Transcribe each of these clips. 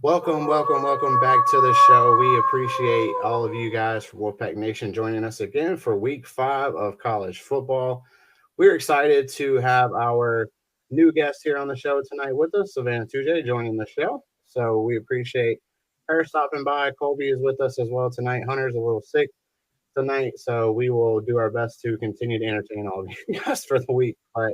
Welcome back to the show. We appreciate all of you guys from Wolfpack Nation joining us again for week 5 of college football. We're excited to have our new guest here on the show tonight with us, Savannah Tujay, joining the show. So we appreciate her stopping by. Colby is with us as well tonight. Hunter's a little sick tonight, so we will do our best to continue to entertain all of you guys for the week. But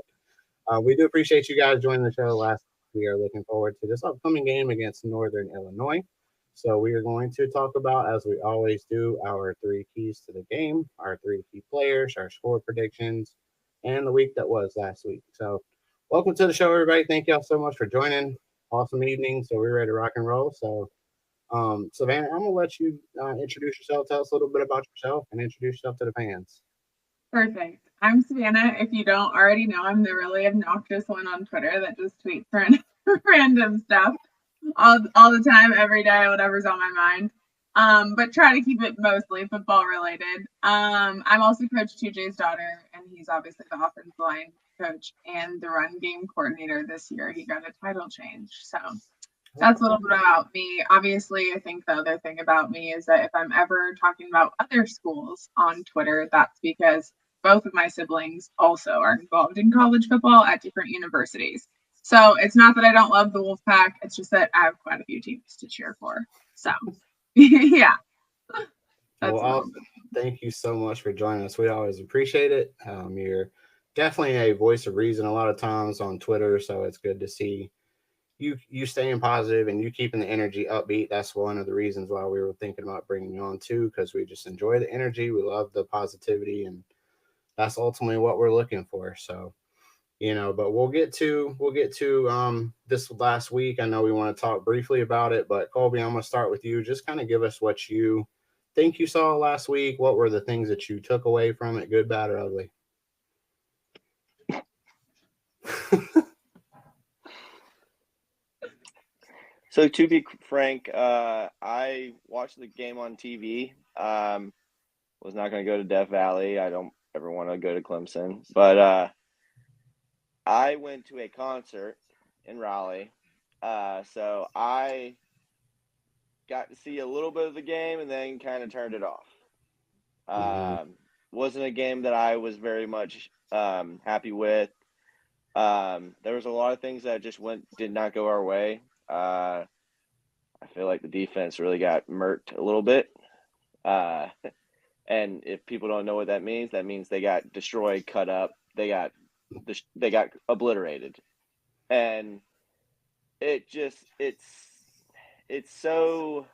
we do appreciate you guys joining the show last. We are looking forward to this upcoming game against Northern Illinois. So we are going to talk about, as we always do, our three keys to the game, our three key players, our score predictions, and the week that was last week. So welcome to the show, everybody. Thank y'all so much for joining. Awesome evening. So we're ready to rock and roll. So Savannah, I'm gonna let you introduce yourself. Tell us a little bit about yourself and introduce yourself to the fans. Perfect. I'm Savanah. If you don't already know, I'm the really obnoxious one on Twitter that just tweets random stuff all the time, every day, whatever's on my mind. But try to keep it mostly football related. I'm also Coach TJ's daughter, and he's obviously the offensive line coach and the run game coordinator this year. He got a title change. So that's a little bit about me. Obviously, I think the other thing about me is that if I'm ever talking about other schools on Twitter, that's because both of my siblings also are involved in college football at different universities. So it's not that I don't love the Wolfpack, it's just that I have quite a few teams to cheer for. So, yeah, Well, that's a little bit. thank you so much for joining us. We always appreciate it. You're definitely a voice of reason a lot of times on Twitter, so it's good to see you staying positive and you keeping the energy upbeat. That's one of the reasons why we were thinking about bringing you on too, because we just enjoy the energy. We love the positivity, and that's ultimately what we're looking for. So but we'll get to this last week. I know we want to talk briefly about it, but Colby, I'm gonna start with you. Just kind of give us what you think you saw last week. What were the things that you took away from it, good, bad, or ugly? So to be frank, I watched the game on TV. Was not going to go to Death Valley. I don't ever want to go to Clemson, but I went to a concert in Raleigh. So I got to see a little bit of the game and then kind of turned it off. Mm-hmm. Wasn't a game that I was very much happy with. There was a lot of things that just did not go our way. I feel like the defense really got murked a little bit. Uh, and if people don't know what that means they got destroyed, cut up, they got obliterated, and it just it's so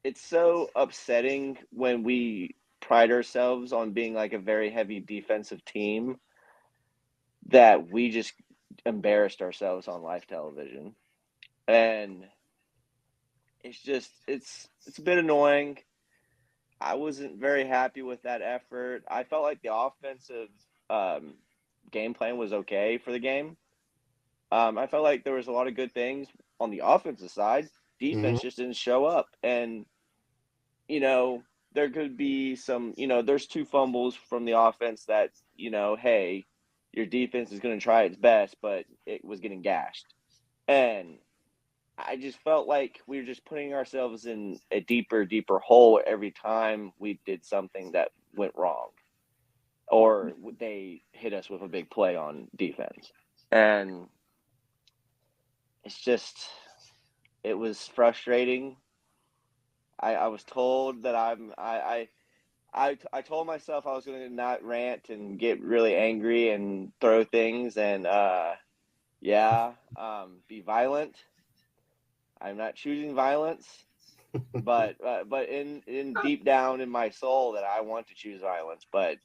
it's so upsetting when we pride ourselves on being like a very heavy defensive team that we just embarrassed ourselves on live television, and it's a bit annoying. I wasn't very happy with that effort. I felt like the offensive um, game plan was okay for the game. I felt like there was a lot of good things on the offensive side. Mm-hmm. Defense just didn't show up, and you know there could be some. There's two fumbles from the offense that hey, your defense is going to try its best, but it was getting gashed, and I just felt like we were just putting ourselves in a deeper hole every time we did something that went wrong or they hit us with a big play on defense. And it's just, it was frustrating. I was told that I told myself I was going to not rant and get really angry and throw things and, be violent. I'm not choosing violence, but in deep down in my soul that I want to choose violence, but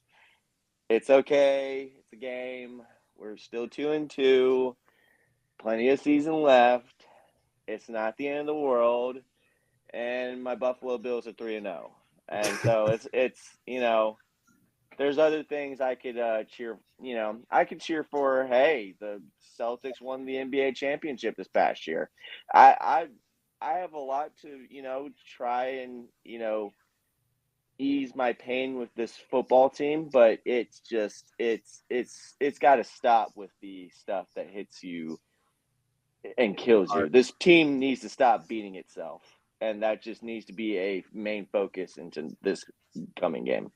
it's okay. It's a game. We're still 2-2. Plenty of season left. It's not the end of the world, and my Buffalo Bills are 3-0. And so it's there's other things I could cheer. I could cheer for. Hey, the Celtics won the NBA championship this past year. I I have a lot to try and ease my pain with this football team, but it's just it's got to stop with the stuff that hits you and kills you. Hard. This team needs to stop beating itself, and that just needs to be a main focus into this coming game.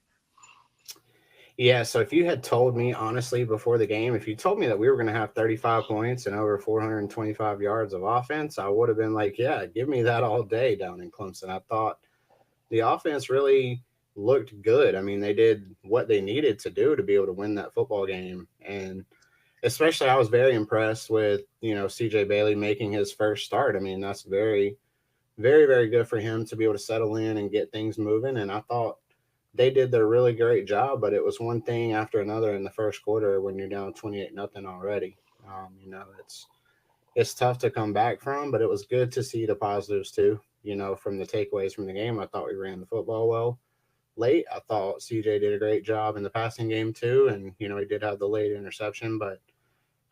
Yeah, so if you had told me honestly before the game, if you told me that we were going to have 35 points and over 425 yards of offense, I would have been like, yeah, give me that all day down in Clemson. I thought the offense really looked good. I mean, they did what they needed to do to be able to win that football game. And especially I was very impressed with, CJ Bailey making his first start. I mean, that's very, very, very good for him to be able to settle in and get things moving. And I thought they did their really great job, but it was one thing after another in the first quarter when you're down 28-0 already. It's tough to come back from, but it was good to see the positives too. From the takeaways from the game, I thought we ran the football well late. I thought CJ did a great job in the passing game too, and he did have the late interception, but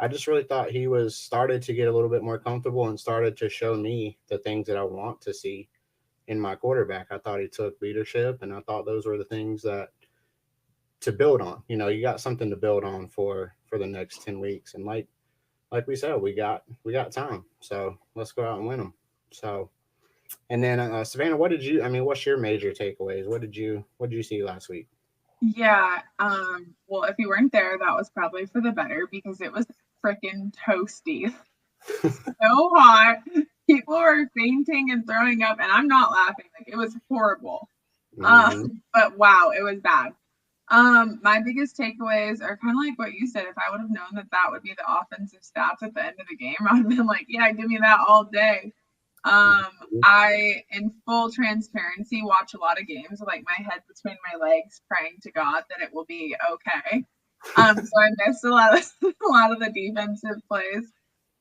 I just really thought he was started to get a little bit more comfortable and started to show me the things that I want to see in my quarterback. I thought he took leadership, and I thought those were the things that to build on. You got something to build on for the next 10 weeks, and like we said, we got time, so let's go out and win them. So, and then Savannah, what's your major takeaways? What did you see last week? Yeah. Well, if you weren't there, that was probably for the better because it was freaking toasty. So hot. People were fainting and throwing up, and I'm not laughing. Like, it was horrible. Mm-hmm. But wow, it was bad. My biggest takeaways are kind of like what you said. If I would have known that would be the offensive stats at the end of the game, I would have been like, yeah, give me that all day. I, in full transparency, watch a lot of games with like my head between my legs, praying to God that it will be okay. So I missed a lot of the defensive plays.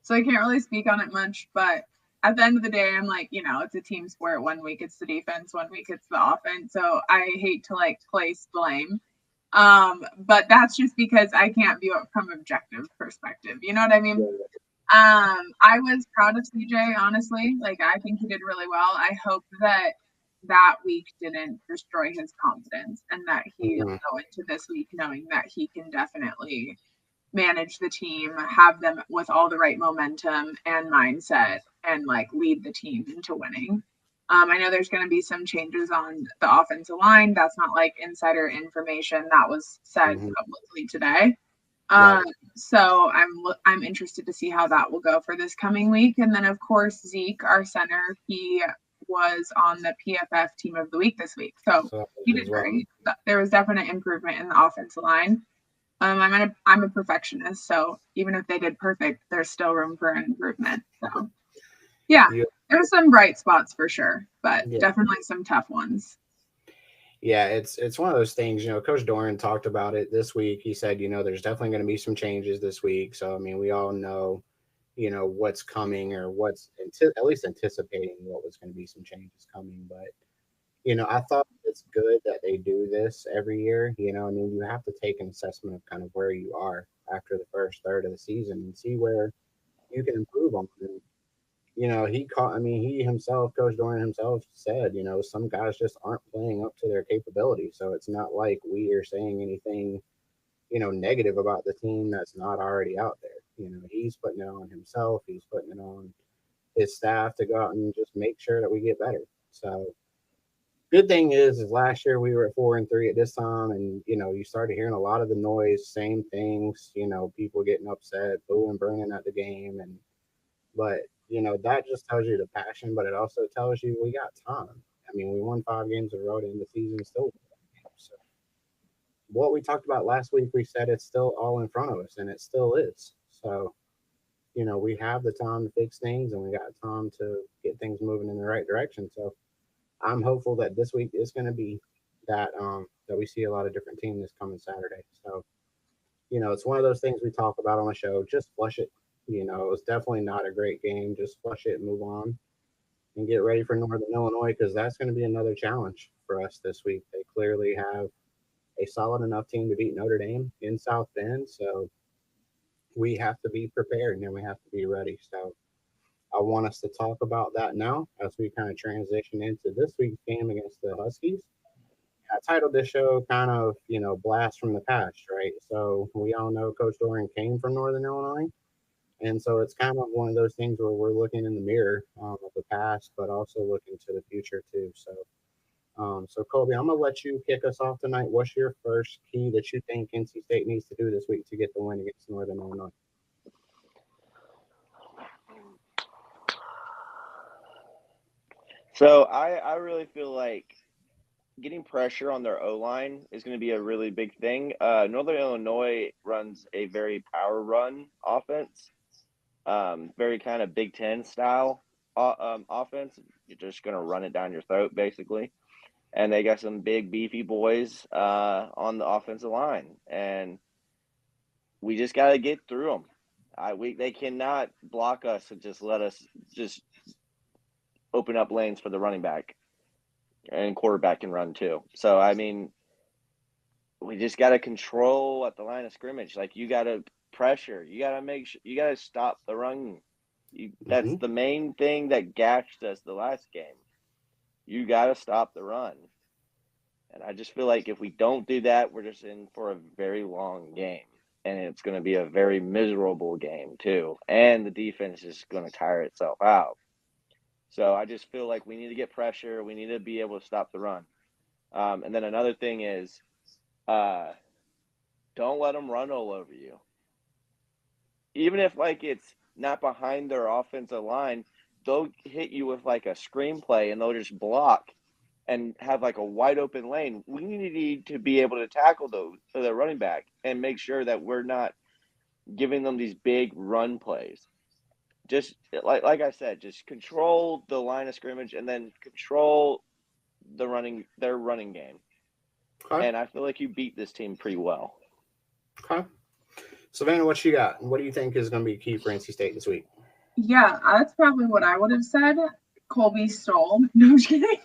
So I can't really speak on it much, but at the end of the day, I'm like, it's a team sport. 1 week it's the defense, 1 week it's the offense. So I hate to like place blame. But that's just because I can't view it from objective perspective. You know what I mean? I was proud of CJ, honestly. Like, I think he did really well. I hope that week didn't destroy his confidence and that he'll go into this week knowing that he can definitely manage the team, have them with all the right momentum and mindset, and like lead the team into winning. I know there's going to be some changes on the offensive line. That's not like insider information. That was said publicly today. So I'm interested to see how that will go for this coming week. And then of course Zeke, our center, he was on the PFF Team of the Week this week, so he did great. There was definite improvement in the offensive line. I'm a perfectionist, so even if they did perfect, there's still room for an improvement. So yeah, there's some bright spots for sure, but definitely some tough ones. Yeah, it's one of those things. Coach Doran talked about it this week. He said, there's definitely going to be some changes this week. So I mean, we all know, what's coming or what's at least anticipating what was going to be some changes coming. But I thought it's good that they do this every year. I mean, you have to take an assessment of kind of where you are after the first third of the season and see where you can improve on. And, he himself, Coach Doran himself said, some guys just aren't playing up to their capability. So it's not like we are saying anything, negative about the team that's not already out there. He's putting it on himself. He's putting it on his staff to go out and just make sure that we get better. So good thing is last year we were at 4-3 at this time, and you started hearing a lot of the noise, same things, people getting upset, booing, burning at the game, but that just tells you the passion, but it also tells you we got time. I mean, we won 5 games in a row in the season, still. So what we talked about last week, we said it's still all in front of us, and it still is. So we have the time to fix things, and we got time to get things moving in the right direction. So I'm hopeful that this week is going to be that we see a lot of different teams this coming Saturday. So, it's one of those things we talk about on the show. Just flush it. It was definitely not a great game. Just flush it and move on and get ready for Northern Illinois because that's going to be another challenge for us this week. They clearly have a solid enough team to beat Notre Dame in South Bend. So we have to be prepared and we have to be ready. So I want us to talk about that now as we kind of transition into this week's game against the Huskies. I titled this show kind of, Blast from the Past, right? So we all know Coach Doran came from Northern Illinois. And so it's kind of one of those things where we're looking in the mirror of the past, but also looking to the future too. So Colby, I'm gonna let you kick us off tonight. What's your first key that you think NC State needs to do this week to get the win against Northern Illinois? So I really feel like getting pressure on their O-line is going to be a really big thing. Northern Illinois runs a very power run offense, very kind of Big Ten style offense. You're just going to run it down your throat, basically. And they got some big, beefy boys on the offensive line. And we just got to get through them. They cannot block us and just let us just open up lanes for the running back. And quarterback can run too. So, I mean, we just got to control at the line of scrimmage. Like, you got to pressure. You got to make sure you got to stop the run. That's the main thing that gashed us the last game. You got to stop the run. And I just feel like if we don't do that, we're just in for a very long game. And it's going to be a very miserable game too. And the defense is going to tire itself out. So I just feel like we need to get pressure. We need to be able to stop the run. And then another thing is don't let them run all over you. Even if, like, it's not behind their offensive line, they'll hit you with, like, a screenplay and they'll just block and have, like, a wide open lane. We need to be able to tackle the running back and make sure that we're not giving them these big run plays. Just like I said, just control the line of scrimmage and then control their running game. Okay. And I feel like you beat this team pretty well. Okay. Savanah, what you got? What do you think is going to be key for NC State this week? Yeah, that's probably what I would have said. Colby stole. No, I'm just kidding.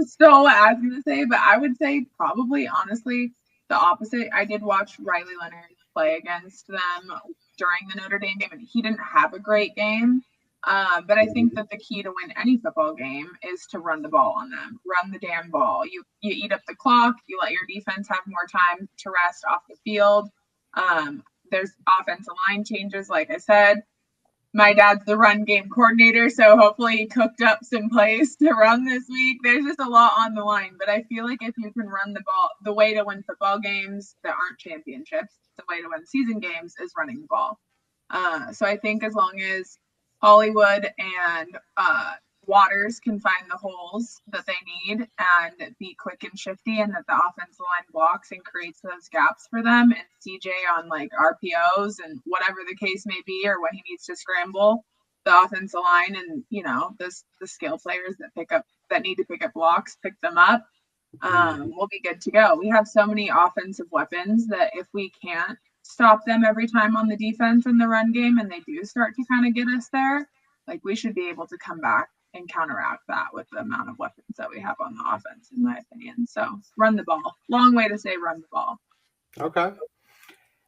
Stole what I was going to say, but I would say probably, honestly, the opposite. I did watch Riley Leonard play against them during the Notre Dame game, and he didn't have a great game. But I think that the key to win any football game is to run the ball on them. Run the damn ball. You eat up the clock. You let your defense have more time to rest off the field. There's offensive line changes, like I said. My dad's the run game coordinator, so hopefully he cooked up some plays to run this week. There's just a lot on the line, but I feel like if you can run the ball, the way to win football games that aren't championships, the way to win season games is running the ball. So I think as long as Hollywood and Waters can find the holes that they need and be quick and shifty, and that the offensive line blocks and creates those gaps for them, and CJ on like RPOs and whatever the case may be, or when he needs to scramble, the offensive line and the skill players that need to pick up blocks, pick them up, we'll be good to go. We have so many offensive weapons that if we can't stop them every time on the defense in the run game and they do start to kind of get us there, like, we should be able to come back and counteract that with the amount of weapons that we have on the offense, in my opinion. So run the ball. Long way to say run the ball. Okay.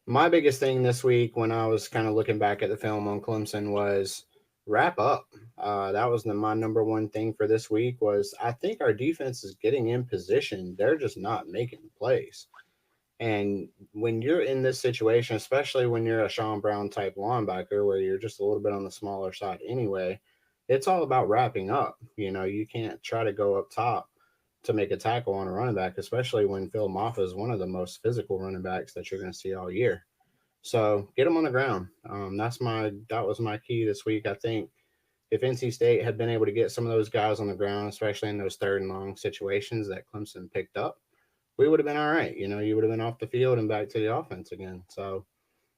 My biggest thing this week when I was kind of looking back at the film on Clemson was wrap up. That was my number one thing for this week was I think our defense is getting in position. They're just not making plays. And when you're in this situation, especially when you're a Sean Brown type linebacker where you're just a little bit on the smaller side anyway, it's all about wrapping up. You can't try to go up top to make a tackle on a running back, especially when Phil Maffa is one of the most physical running backs that you're going to see all year. So get them on the ground. That was my key this week. I think if NC State had been able to get some of those guys on the ground, especially in those third and long situations that Clemson picked up, we would have been all right. You would have been off the field and back to the offense again. So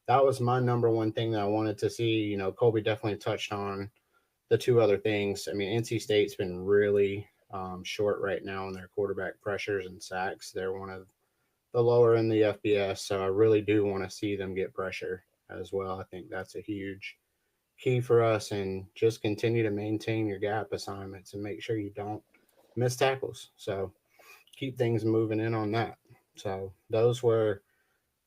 that was my number one thing that I wanted to see. Colby definitely touched on the two other things. I mean, NC State's been really short right now in their quarterback pressures and sacks. They're one of the lower in the FBS, so I really do want to see them get pressure as well. I think that's a huge key for us, and just continue to maintain your gap assignments and make sure you don't miss tackles. So keep things moving in on that. So those were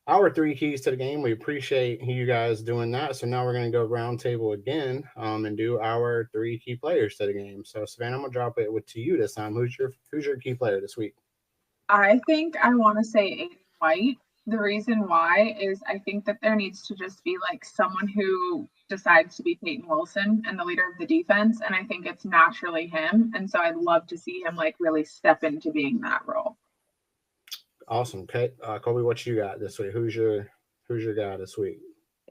our three keys to the game. We appreciate you guys doing that. So now we're going to go round table again and do our three key players to the game. So Savanah, I'm going to drop it to you this time. Who's your key player this week? I think I want to say Aiden White. The reason why is I think that there needs to just be like someone who decides to be Peyton Wilson and the leader of the defense, and I think it's naturally him. And so I'd love to see him like really step into being that role. Awesome. Okay, Colby, what you got this week? Who's your guy this week?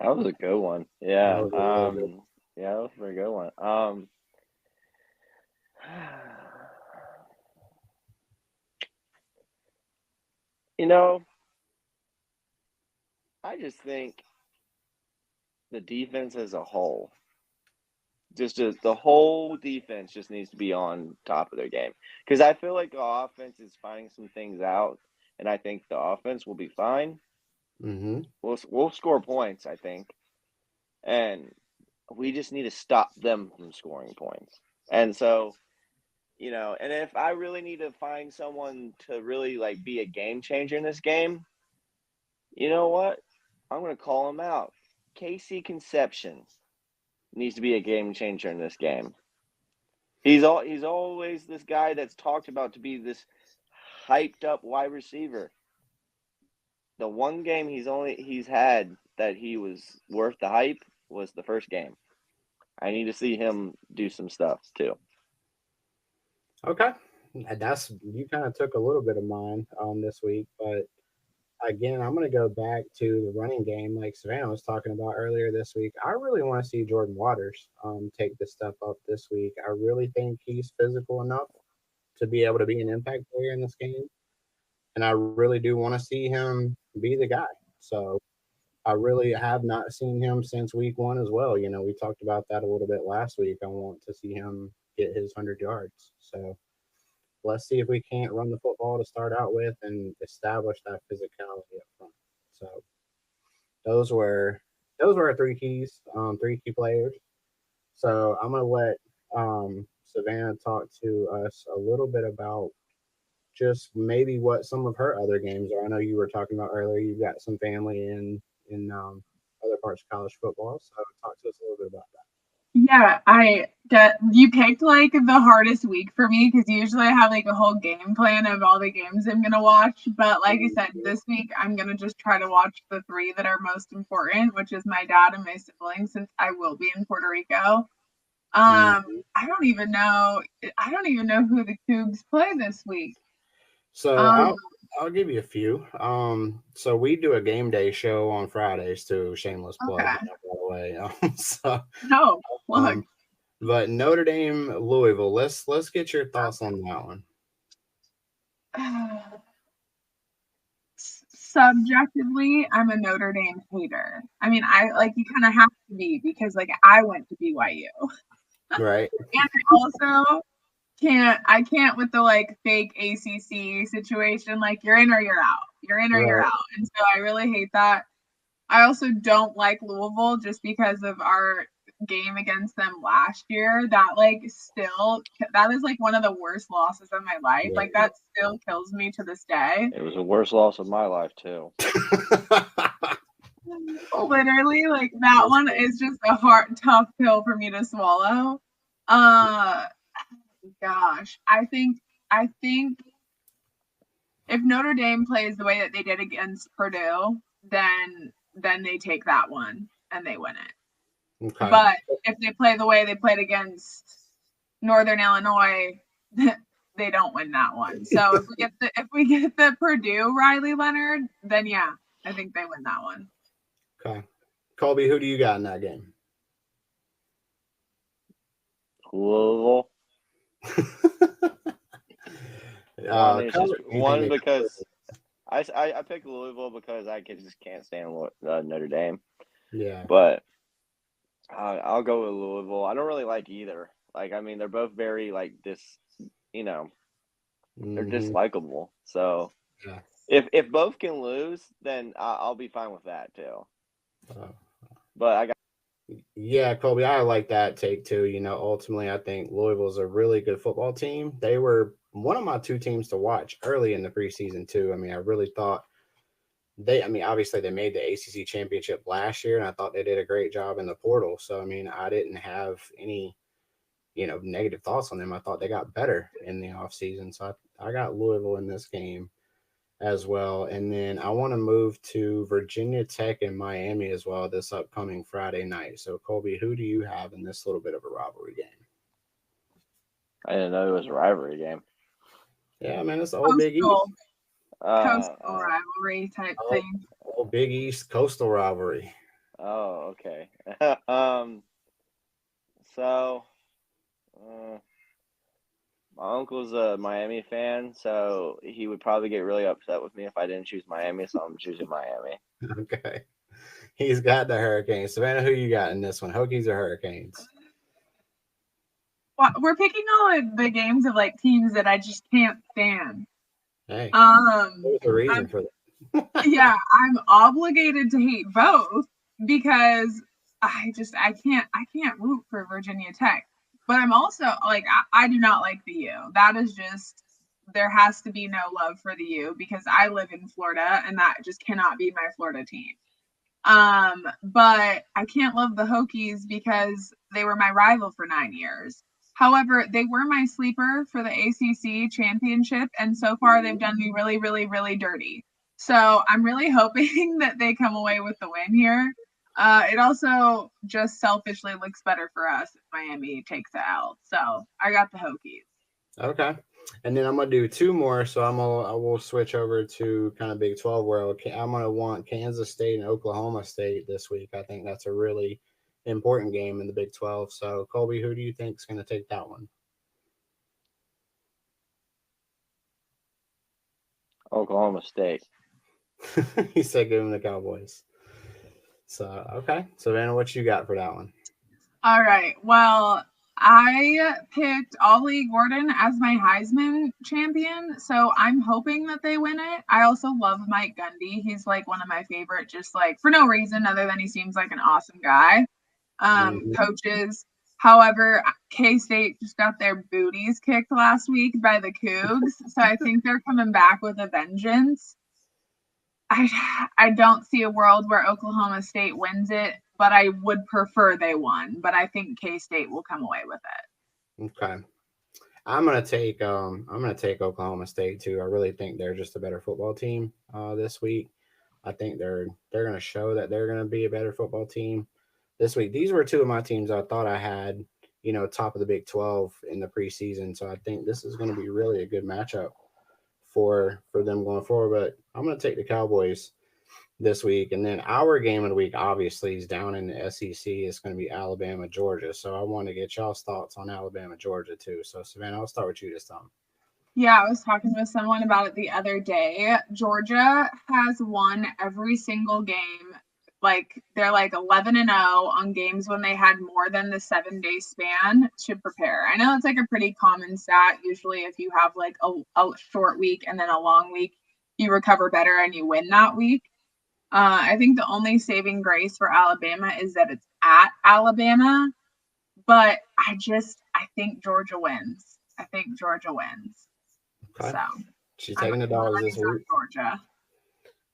That was a good one. Yeah. That was really good. Yeah, that was a very good one. You know, I just think the defense as a whole, just the whole defense just needs to be on top of their game. Because I feel like the offense is finding some things out, and I think the offense will be fine. Mm-hmm. We'll score points, I think, and we just need to stop them from scoring points. And so, and if I really need to find someone to really like be a game changer in this game, you know what? I'm going to call him out. Casey Conception needs to be a game changer in this game. He's always this guy that's talked about to be this hyped up wide receiver. The one game he's had that he was worth the hype was the first game. I need to see him do some stuff too. Okay, you kind of took a little bit of mine this week, but again, I'm going to go back to the running game, like Savanah was talking about earlier this week. I really want to see Jordan Waters take this step up this week. I really think he's physical enough to be able to be an impact player in this game, and I really do want to see him be the guy. So I really have not seen him since week 1 as well. We talked about that a little bit last week. I want to see him get his 100 yards. So let's see if we can't run the football to start out with and establish that physicality up front. So those were our three key players. So I'm gonna let Savanah talk to us a little bit about just maybe what some of her other games are. I know you were talking about earlier. You've got some family in other parts of college football. So talk to us a little bit about that. Yeah, you picked like the hardest week for me because usually I have like a whole game plan of all the games I'm gonna watch. But like I said, this week I'm gonna just try to watch the 3 that are most important, which is my dad and my siblings, since I will be in Puerto Rico. I don't even know who the Cougs play this week. So I'll give you a few. So we do a game day show on Fridays too. Shameless plug, Okay. by the way. No, plug. But Notre Dame, Louisville. Let's get your thoughts on that one. Subjectively, I'm a Notre Dame hater. I mean, you kind of have to be because like I went to BYU. Right. And I also can't with the like fake ACC situation. Like you're in or you're out. You're in or you're out. And so I really hate that. I also don't like Louisville just because of our game against them last year. That is like one of the worst losses of my life. Yeah. Like that still kills me to this day. It was the worst loss of my life too. Literally, like that one is just a tough pill for me to swallow. Gosh, I think if Notre Dame plays the way that they did against Purdue, then they take that one and they win it. Okay. But if they play the way they played against Northern Illinois, they don't win that one. So if we get the Purdue Riley Leonard, then yeah, I think they win that one. Okay. Colby, who do you got in that game? Louisville. One because I picked Louisville because I just can't stand Notre Dame. Yeah. But I'll go with Louisville. I don't really like either. Like, I mean, they're both very like they're dislikable. So yeah. if both can lose, then I'll be fine with that too. But I got. Yeah, Colby, I like that take too. Ultimately, I think Louisville's a really good football team. They were one of my 2 teams to watch early in the preseason too. I mean, I really thought obviously they made the ACC championship last year, and I thought they did a great job in the portal. So, I mean, I didn't have any, negative thoughts on them. I thought they got better in the offseason. So I got Louisville in this game. as well. And then I want to move to Virginia Tech and Miami as well this upcoming Friday night. So, Colby, who do you have in this little bit of a rivalry game? I didn't know it was a rivalry game. Yeah, man, it's the old Big East. Coastal rivalry type thing. Old Big East coastal rivalry. Oh, okay. So, my uncle's a Miami fan, so he would probably get really upset with me if I didn't choose Miami, so I'm choosing Miami. Okay. He's got the Hurricanes. Savannah, who you got in this one? Hokies or Hurricanes? Well, we're picking all of the games of like teams that I just can't stand. Hey, there's a reason for that. Yeah, I'm obligated to hate both because I can't root for Virginia Tech. But I'm also like I do not like the U. That is just, there has to be no love for the U because I live in Florida and that just cannot be my Florida team. But I can't love the Hokies because they were my rival for 9 years. However, they were my sleeper for the ACC championship, and so far they've done me really, really, really dirty. So I'm really hoping that they come away with the win here. It also just selfishly looks better for us if Miami takes the L. So I got the Hokies. Okay. And then I'm gonna do two more. So I will switch over to kind of Big 12 where I'm gonna want Kansas State and Oklahoma State this week. I think that's a really important game in the Big 12. So Colby, who do you think is gonna take that one? Oklahoma State. He said give him the Cowboys. So okay. Savannah, what you got for that one? All right. Well, I picked Ollie Gordon as my Heisman champion, so I'm hoping that they win it. I also love Mike Gundy. He's like one of my favorite, just like for no reason other than he seems like an awesome guy. Coaches. However, K-State just got their booties kicked last week by the Cougs, so I think they're coming back with a vengeance. I don't see a world where Oklahoma State wins it, but I would prefer they won. But I think K-State will come away with it. Okay. I'm gonna take Oklahoma State too. I really think they're just a better football team this week. I think they're gonna show that they're gonna be a better football team this week. These were two of my teams I thought I had, top of the Big 12 in the preseason. So I think this is gonna be really a good matchup for them going forward. But I'm gonna take the Cowboys this week. And then our game of the week, obviously, is down in the SEC. It's going to be Alabama, Georgia. So I want to get y'all's thoughts on Alabama, Georgia, too. So, Savannah, I'll start with you this time. Yeah, I was talking with someone about it the other day. Georgia has won every single game. Like, they're like 11-0 on games when they had more than the 7-day span to prepare. I know it's like a pretty common stat. Usually, if you have like a short week and then a long week, you recover better and you win that week. I think the only saving grace for Alabama is that it's at Alabama, but I think Georgia wins. Okay. So she's taking the dogs this week. Georgia.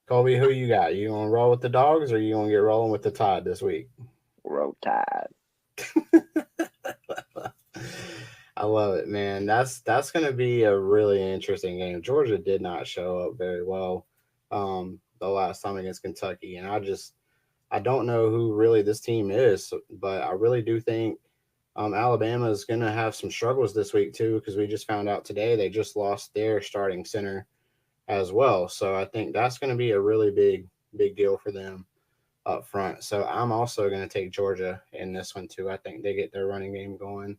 Colby, who you got? You gonna roll with the dogs, or you gonna get rolling with the Tide this week? Roll Tide. I love it, man. That's gonna be a really interesting game. Georgia did not show up very well the last time against Kentucky, and I don't know who really this team is, but I really do think Alabama is going to have some struggles this week too, because we just found out today they just lost their starting center as well. So I think that's going to be a really big deal for them up front. So I'm also going to take Georgia in this one too. I think they get their running game going,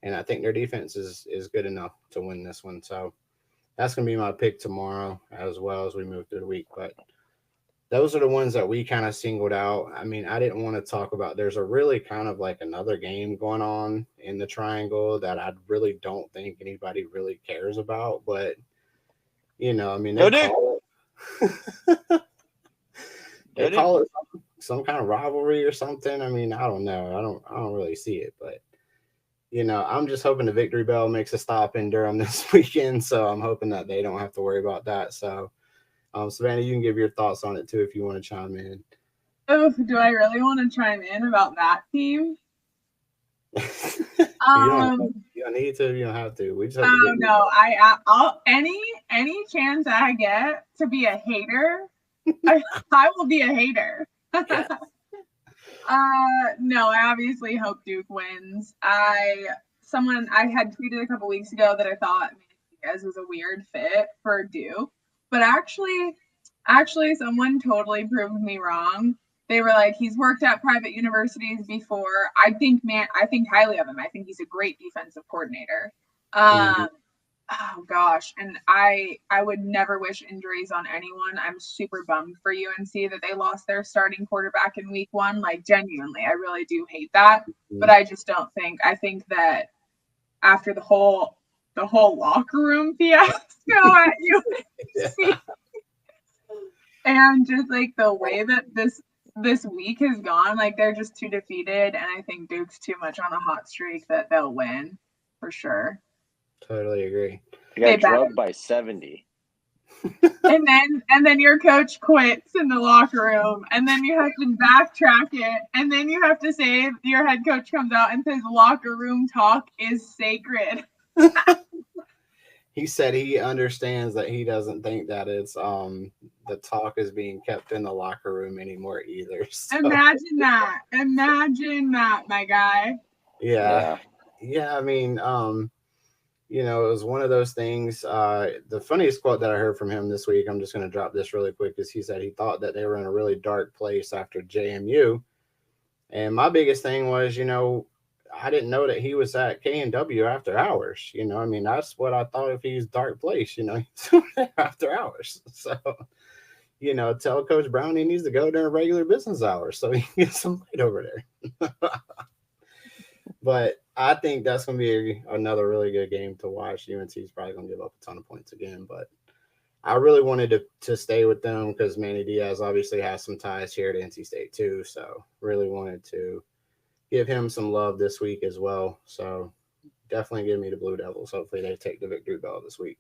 and I think their defense is good enough to win this one. So that's going to be my pick tomorrow as well as we move through the week. But those are the ones that we kind of singled out. I mean, I didn't want to talk about, there's a really kind of like another game going on in the triangle that I really don't think anybody really cares about. But, I mean, they call it some kind of rivalry or something. I mean, I don't know. I don't really see it. But, I'm just hoping the Victory Bell makes a stop in Durham this weekend. So I'm hoping that they don't have to worry about that. So, Savannah, you can give your thoughts on it too if you want to chime in. Oh, do I really want to chime in about that team? You don't need to. You don't have to. We just have to no. Any any chance I get to be a hater, I will be a hater. Yes. No, I obviously hope Duke wins. I had tweeted a couple weeks ago that I thought Diaz was a weird fit for Duke, but actually someone totally proved me wrong. They were like, he's worked at private universities before. I think highly of him. I think he's a great defensive coordinator. Oh gosh, and I would never wish injuries on anyone. I'm super bummed for UNC that they lost their starting quarterback in week 1. Like genuinely, I really do hate that. But I just don't think. I think that after the whole locker room fiasco at UNC, and just like the way that this week has gone, like they're just too defeated, and I think Duke's too much on a hot streak that they'll win for sure. Totally agree. They got drugged by 70. and then your coach quits in the locker room, and then you have to backtrack it, and then you have to say your head coach comes out and says locker room talk is sacred. He said he understands that he doesn't think that it's the talk is being kept in the locker room anymore either. So. Imagine that, my guy. Yeah. I mean, it was one of those things. The funniest quote that I heard from him this week, I'm just going to drop this really quick, is he said he thought that they were in a really dark place after JMU. And my biggest thing was, I didn't know that he was at K&W after hours. I mean, that's what I thought if he's dark place, after hours. So, tell Coach Brown he needs to go during regular business hours so he can get some light over there. But I think that's going to be another really good game to watch. UNC is probably going to give up a ton of points again, but I really wanted to stay with them because Manny Diaz obviously has some ties here at NC State too. So really wanted to give him some love this week as well. So definitely give me the Blue Devils. Hopefully they take the victory bell this week.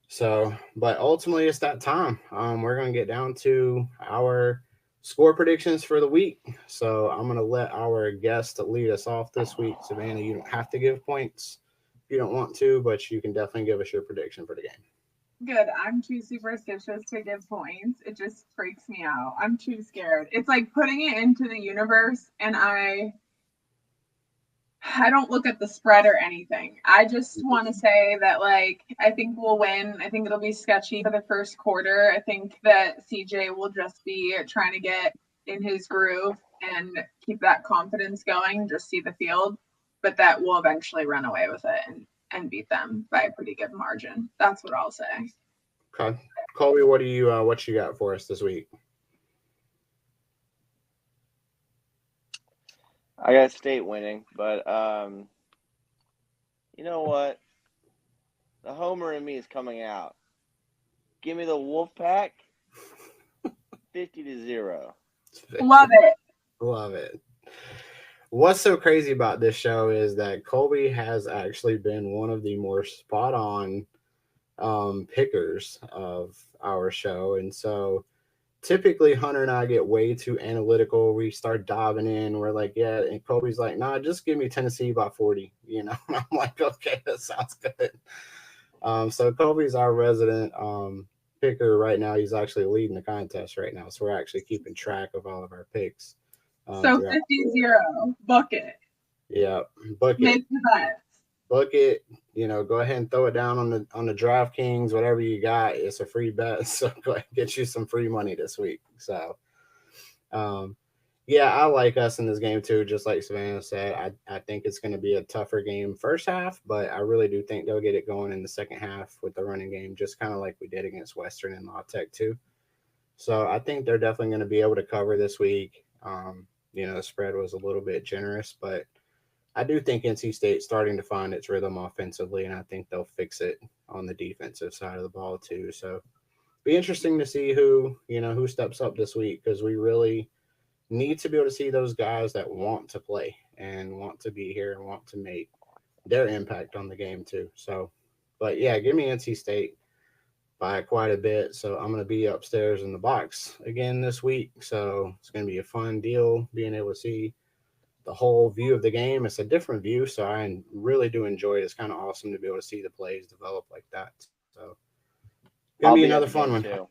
So, but ultimately it's that time. We're going to get down to our score predictions for the week. So I'm going to let our guest lead us off this week. Savanah, you don't have to give points if you don't want to, but you can definitely give us your prediction for the game. Good. I'm too superstitious to give points. It just freaks me out. I'm too scared. It's like putting it into the universe, and I don't look at the spread or anything. I just want to say that, like, I think we'll win. I think it'll be sketchy for the first quarter. I think that CJ will just be trying to get in his groove and keep that confidence going, just see the field, but that we'll eventually run away with it and beat them by a pretty good margin. That's what I'll say. Okay. Colby, what you got for us this week? I got State winning, but you know what? The homer in me is coming out. Give me the Wolfpack 50-0. Love it. Love it. What's so crazy about this show is that Colby has actually been one of the more spot on pickers of our show. And so typically Hunter and I get way too analytical. We start diving in. We're like, yeah. And Colby's like, nah, just give me Tennessee by 40, And I'm like, okay, that sounds good. So Colby's our resident picker right now. He's actually leading the contest right now. So we're actually keeping track of all of our picks. So 50-0, book it. Yeah, book it. Make the bets. Book it. Go ahead and throw it down on the DraftKings, whatever you got. It's a free bet, so go ahead and get you some free money this week. So, yeah, I like us in this game too. Just like Savanah said, I think it's going to be a tougher game first half, but I really do think they'll get it going in the second half with the running game, just kind of like we did against Western and La Tech too. So I think they're definitely going to be able to cover this week. The spread was a little bit generous, but I do think NC State's starting to find its rhythm offensively, and I think they'll fix it on the defensive side of the ball too. So be interesting to see who steps up this week, because we really need to be able to see those guys that want to play and want to be here and want to make their impact on the game too. So, but yeah, give me NC State by quite a bit. So I'm going to be upstairs in the box again this week. So it's going to be a fun deal being able to see the whole view of the game. It's a different view, so I really do enjoy it. It's kind of awesome to be able to see the plays develop like that. So I'll gonna be be another at the fun game one. too.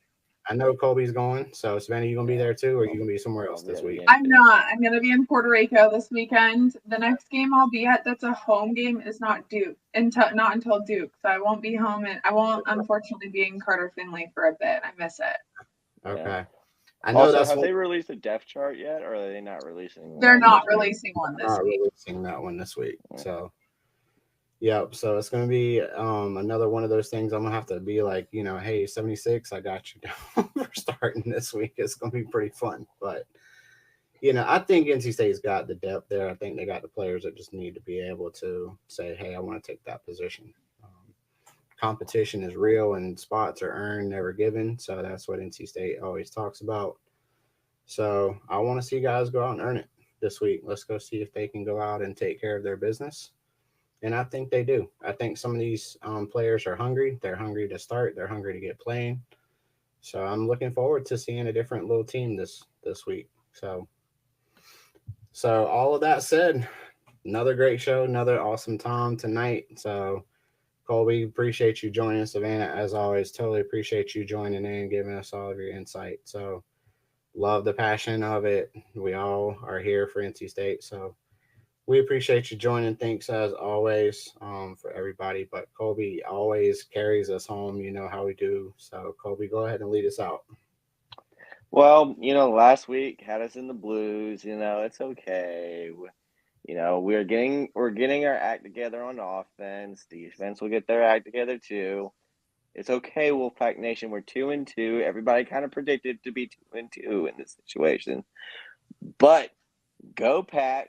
I know Colby's going. So Savanah, you gonna be Yeah. there too, or you gonna be somewhere else I'll be this at the week? game I'm too. not. I'm gonna be in Puerto Rico this weekend. The next game I'll be at that's a home game is not Duke not until Duke. So I won't be home and I won't unfortunately be in Carter Finley for a bit. I miss it. Okay. I know Also, that's have one. they released a depth chart yet, or are they not releasing? They're one not this week? releasing one this Not week. releasing that one this week. Yeah. So yep. So it's gonna be another one of those things. I'm gonna have to be like, hey, 76, I got you down for starting this week. It's gonna be pretty fun. But I think NC State's got the depth there. I think they got the players that just need to be able to say, hey, I want to take that position. Competition is real and spots are earned, never given. So that's what NC State always talks about. So I want to see guys go out and earn it this week. Let's go see if they can go out and take care of their business. And I think they do. I think some of these players are hungry. They're hungry to start. They're hungry to get playing. So I'm looking forward to seeing a different little team this week. So all of that said, another great show, another awesome time tonight. So Colby, appreciate you joining us. Savanah, as always, totally appreciate you joining in, giving us all of your insight. So love the passion of it. We all are here for NC State. So we appreciate you joining. Thanks as always for everybody. But Colby always carries us home. You know how we do. So Colby, go ahead and lead us out. Well, last week had us in the blues. It's okay. We're getting our act together on offense. Defense will get their act together too. It's okay, Wolfpack Nation. We're 2-2. Everybody kind of predicted to be 2-2 in this situation. But go Pack.